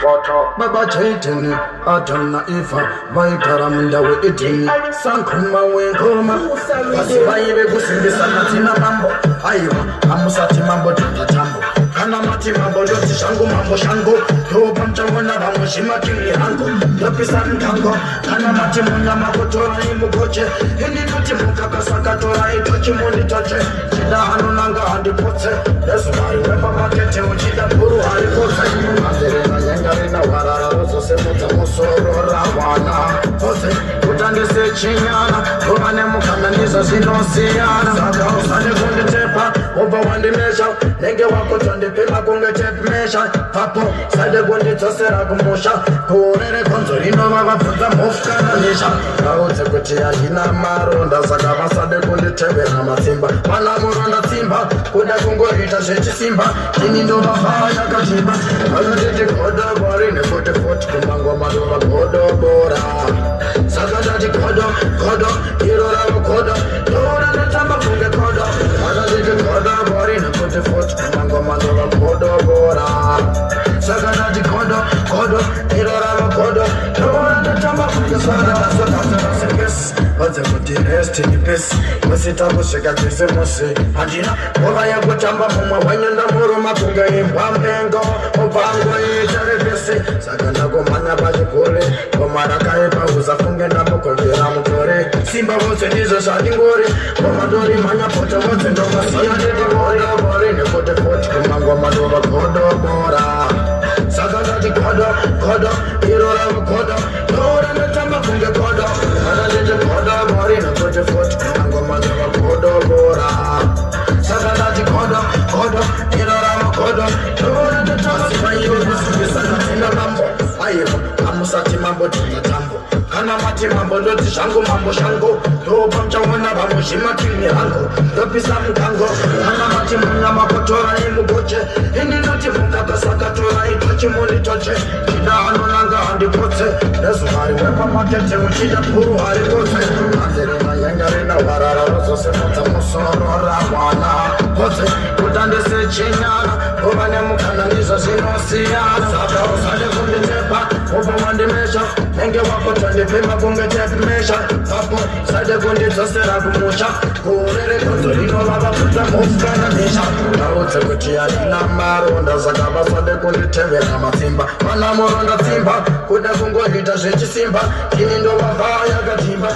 Baba chaitini atana ifa baikara mundawe itini sankuma wenkoma basi baibe kusimbisa matina mambo aiwa amusati mambo tutatambo kana mati mambo loti shangu mambo shango toba mchangona vamwe shimakili hango ndopisa ntango kana mati munya makotora imugoche hindi tuti mukakasakatora itochi munitoche chida hanu nanga handipotse nesumari wepa makete uchida buru haripotse mazerena nyengarina warara rozo semuta musoro rawana pose utandise chinyana rumane mukamaniza zinosiyana saka usane kunditepa oba wandimesha nenge wako tondipima kungetepimesha papo sade kunditosera kumusha kuurere konzo rinova vabvudza mofukananisha raudze kuti ahina maronda saka vasade kunditevera matsimba mana muronda tsimba kuda kungoita zvechisimba ini ndovavaya katimba vanotiti godobori nekuti foti kumangwa madova godobora saka ndati godo iro ravo godo ndoona ndatamba kunge godo vanotiti godobori nekuti foti kumangwa madova godobora saka ndati godo iro ravo godo ndoona ndatamba kunge godo vadze kuti rest in peace musita kusvika tese musi handina nguva yekutamba mumwe wanyenda muruma kunge imbwa mpengo mupango itarebese saka ndakomhanya pachikore ngoma rakaipa usafunge ndamukomvera mutore simba vose ndizvo zvandingori ngoma ndori mhanya poto vose ndomasiya ndirigodobori nekuti foti kumangoma ndova godobora saka ndati godo iro ravo godo ndoona ndatamba kunge godo vananditi godobori nekuti foti kumangoma ndova godobora saka ndati godo iro ravo godo ndoona ndatamba kunge godo mambo aiwa amusati mambo tinatambo kana mati mambo ndoti zvangu mambo shango ndopa mchaona vamwe zvimakini hango ndopisa mukango kana mati munya makotora imugoche ini ndoti mukakasakatora itochimunitoche chida anonanga handipotse nezumari wepamakete uchida puru haripotse azerena nyengarina warara rozosemudza musoro ramwana potse kutandise chinyana kuva nemukana ndizvo zvinosiyana saka usade kunditepa upo wandimesha nenge wako tondipima kungetepimesha papo sade kundidzosera kumusha kuurere konzo rinovava kudza mofukananisha raudze kuti harina maronda saka vasade kunditevera matsimba mana muronda tsimba kuda kungoita zvechisimba ini ndovavaya katimba